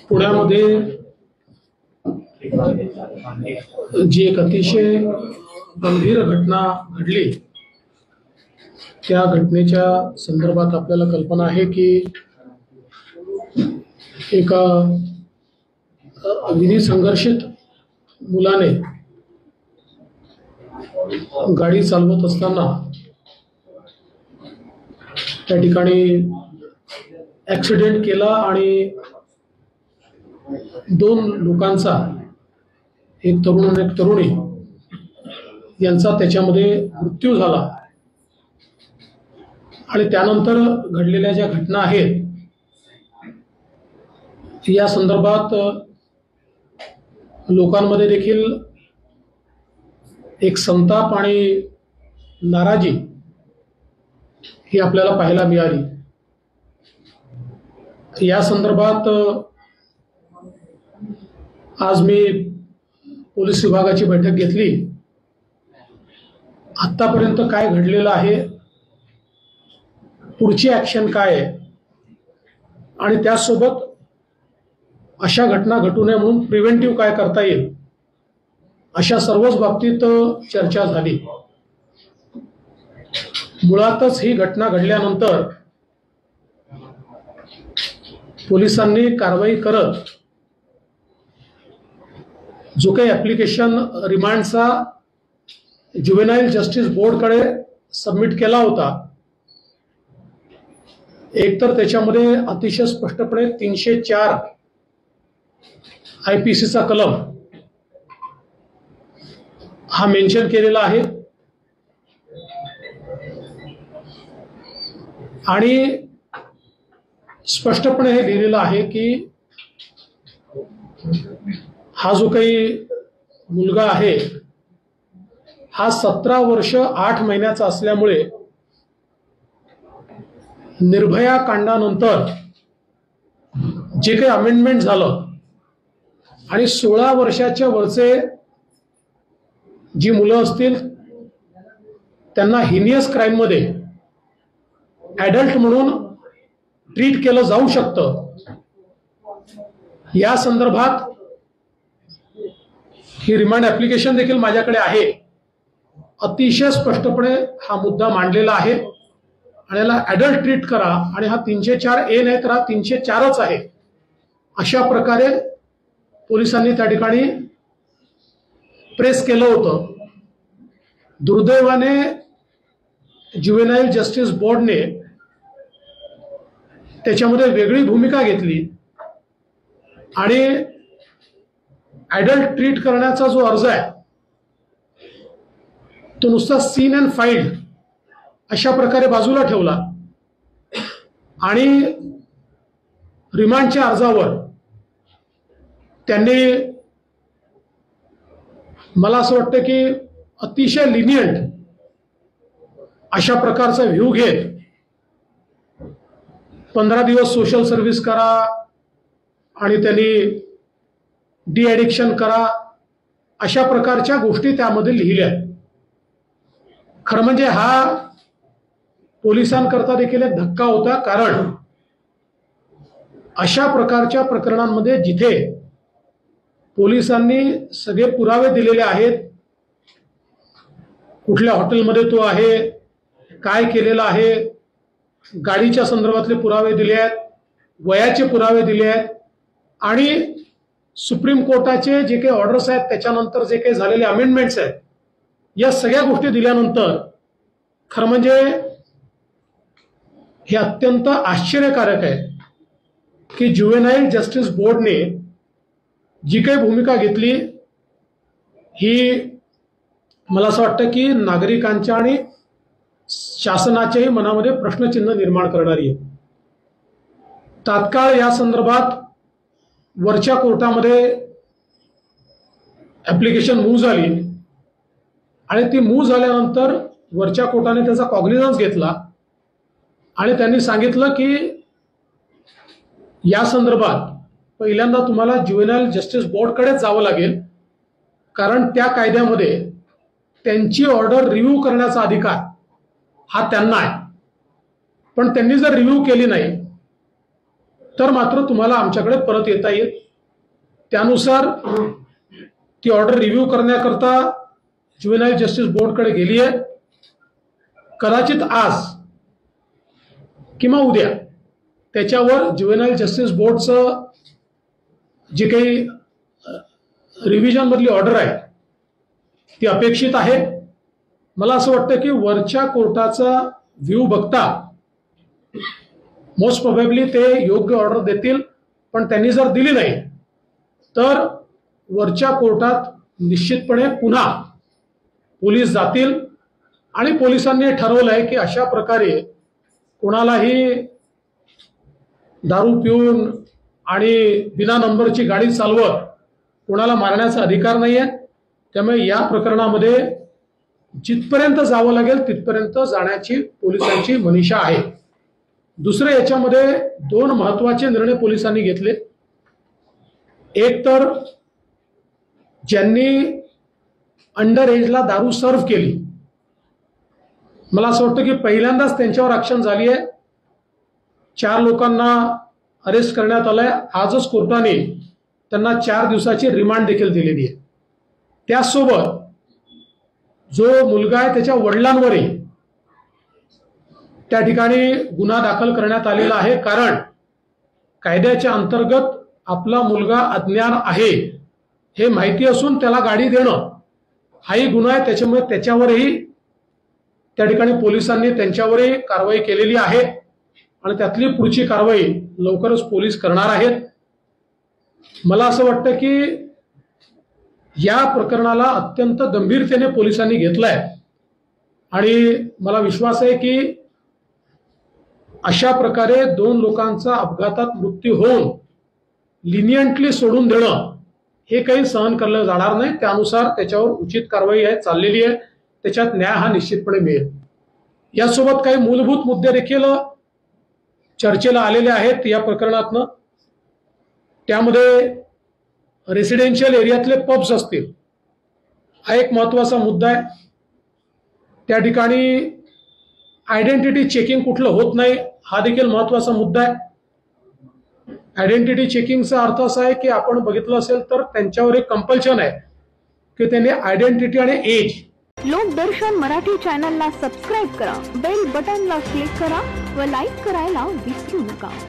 पुण्यामध्ये जी एक अतिशय गंभीर घटना घडली, त्या घटनेच्या संदर्भात आपल्याला कल्पना आहे की एका विधी संघर्षित मुलाने गाडी चालवत असताना त्या ठिकाणी ॲक्सिडेंट केला आणि दोन लोकांचा, एक तरुण आणि एक तरुणी यांचा त्याच्यामध्ये मृत्यू झाला। आणि त्यानंतर घडलेल्या ज्या घटना आहेत या संदर्भात लोकांमध्ये देखील एक संताप आणि नाराजी ही आपल्याला पाहायला मिळाली। या संदर्भात आज मी पोलीस विभागाची बैठक घेतली। आतापर्यंत काय घडलेलं आहे, पुढची ॲक्शन काय आहे आणि त्यासोबत अशा घटना घटू नये म्हणून प्रिव्हेंटिव्ह काय करता येईल, अशा सर्वच बाबतीत चर्चा झाली। मुळातच ही घटना घडल्यानंतर पोलिसांनी कारवाई करत जो काही ॲप्लिकेशन रिमांडचा ज्युव्हेनाईल जस्टिस बोर्डकडे सबमिट केला होता, एक तर त्याच्यामध्ये अतिशय स्पष्टपणे 304 IPCचा कलम हा मेन्शन केलेला आहे आणि स्पष्टपणे हे लिहिलेलं आहे की हा जो काही मुलगा आहे हा 17 वर्ष 8 महिन्याचा असल्यामुळे निर्भया कांडानंतर जे काही अमेंडमेंट झालं आणि 16 वर्षाच्या वरचे जी मुलं असतील त्यांना हिनियस क्राईम मध्ये ॲडल्ट म्हणून ट्रीट केलं जाऊ शकतं। या संदर्भात ही रिमांड ॲप्लिकेशन देखील माझ्याकडे आहे। अतिशय स्पष्टपणे हा मुद्दा मांडलेला आहे आणि याला ॲडल्ट ट्रीट करा आणि हा 304A नाही तर हा 304च आहे, अशा प्रकारे पोलिसांनी त्या ठिकाणी प्रेस केलं होतं। दुर्दैवाने ज्युव्हेनाईल जस्टिस बोर्डने त्याच्यामध्ये वेगळी भूमिका घेतली आणि ॲडल्ट ट्रीट करण्याचा जो अर्ज आहे तो नुसता सीन अँड फाईल्ड अशा प्रकारे बाजूला ठेवला आणि रिमांडच्या अर्जावर त्यांनी मला असं वाटतं की अतिशय लिनियंट अशा प्रकारचा व्ह्यू घेत 15 दिवस सोशल सर्व्हिस करा आणि त्यांनी डी ॲडिक्शन करा, अशा प्रकारच्या गोष्टी त्यामध्ये लिहिल्या। खरं म्हणजे हा पोलिसांकरता देखील एक धक्का होता, कारण अशा प्रकारच्या प्रकरणांमध्ये जिथे पोलिसांनी सगळे पुरावे दिलेले आहेत, कुठल्या हॉटेलमध्ये तो आहे, काय केलेलं आहे, गाडीच्या संदर्भातले पुरावे दिले आहेत, वयाचे पुरावे दिले आहेत आणि सुप्रीम कोर्टाचे जे काही ऑर्डर्स आहेत त्याच्यानंतर जे काही झालेले अमेंडमेंट्स आहेत, या सगळ्या गोष्टी दिल्यानंतर खरं म्हणजे हे अत्यंत आश्चर्यकारक आहे की ज्युव्हेनाईल जस्टिस बोर्डने जी काही भूमिका घेतली ही मला असं वाटतं की नागरिकांच्या आणि शासनाच्याही मनामध्ये प्रश्नचिन्ह निर्माण करणारी आहे। तात्काळ या संदर्भात वरच्या कोर्टामध्ये ॲप्लिकेशन मूव्ह झाली आणि ती मूव्ह झाल्यानंतर वरच्या कोर्टाने त्याचा कॉग्निझन्स घेतला आणि त्यांनी सांगितलं की या संदर्भात पहिल्यांदा तुम्हाला ज्युव्हेनाईल जस्टिस बोर्डकडेच जावं लागेल, कारण त्या कायद्यामध्ये त्यांची ऑर्डर रिव्ह्यू करण्याचा अधिकार हा त्यांना आहे। पण त्यांनी जर रिव्ह्यू केली नाही तर मात्र तुम्हाला आमच्याकडे परत येता येईल. त्यानुसार ती ऑर्डर रिव्ह्यू करण्याकरता ज्युव्हेनाईल जस्टिस बोर्डकडे गेली आहे. कदाचित आज किंवा उद्या त्याच्यावर ज्युव्हेनाईल जस्टिस बोर्डचं जे काही रिव्हिजन मधली ऑर्डर आहे ती अपेक्षित आहे. मला असं वाटतं की वरच्या कोर्टाचा व्ह्यू बघता मोस्ट प्रोबेबली ते योग्य ऑर्डर देतील. पण त्यांनी जर दिली नाही तर वरच्या कोर्टात निश्चितपणे पुन्हा पोलीस जातील आणि पोलिसांनी ठरवलं आहे की अशा प्रकारे कोणालाही दारू पिऊन आणि बिना नंबरची गाडी चालवत कोणाला मारण्याचा अधिकार नाही आहे. त्यामुळे या प्रकरणामध्ये जिथपर्यंत जावं लागेल तिथपर्यंत जाण्याची पोलिसांची मनीषा आहे. दुसरे याच्यामध्ये दोन महत्वाचे निर्णय पोलिसांनी घेतले. एक तर ज्यांनी अंडर एजला दारू सर्व्ह केली, मला असं वाटतं की पहिल्यांदाच त्यांच्यावर ऍक्शन झाली आहे. 4 लोकांना अरेस्ट करण्यात आलंय. आजच कोर्टाने त्यांना 4 दिवसाची रिमांड देखील दिलेली आहे. त्याचसोबत जो मुलगा आहे त्याच्या वडिलांवरही त्या ठिकाणी गुन्हा दाखल करण्यात आलेला आहे. कारण कायद्याच्या अंतर्गत आपला मुलगा अज्ञान आहे हे माहिती असून त्याला गाडी देणं हाही गुन्हा आहे. त्याच्यामुळे त्याच्यावरही त्या ठिकाणी पोलिसांनी त्यांच्यावरही कारवाई केलेली आहे आणि त्यातली पुढची कारवाई लवकरच पोलीस करणार आहेत. मला असं वाटतं की या प्रकरणाला अत्यंत गंभीरतेने पोलिसांनी घेतलंय आणि मला विश्वास आहे की अशा प्रकारे 2 लोकांचा अपघातात मृत्यू होऊन लिनियंटली सोडून देणं हे काही सहन केलं जाणार नाही. त्यानुसार त्याच्यावर उचित कारवाई आहे चाललेली आहे. त्याच्यात न्याय हा निश्चितपणे मिळेल. यासोबत काही मूलभूत मुद्दे देखील चर्चेला आलेले आहेत या प्रकरणातनं. त्यामध्ये रेसिडेन्शियल एरियातले पब्स असतील हा एक महत्वाचा मुद्दा आहे. त्या ठिकाणी आयडेंटिटी चेकिंग कुठलं होत नाही हा देखील महत्वाचा मुद्दा आहे. आयडेंटिटी चेकिंगचा अर्थ असा आहे की आपण बघितलं असेल तर त्यांच्यावर एक कंपल्शन आहे की त्यांनी आयडेंटिटी आणि एज. लोकदर्शन मराठी चॅनलला सबस्क्राईब करा, बेल बटनला क्लिक करा व लाईक करायला विसरू नका.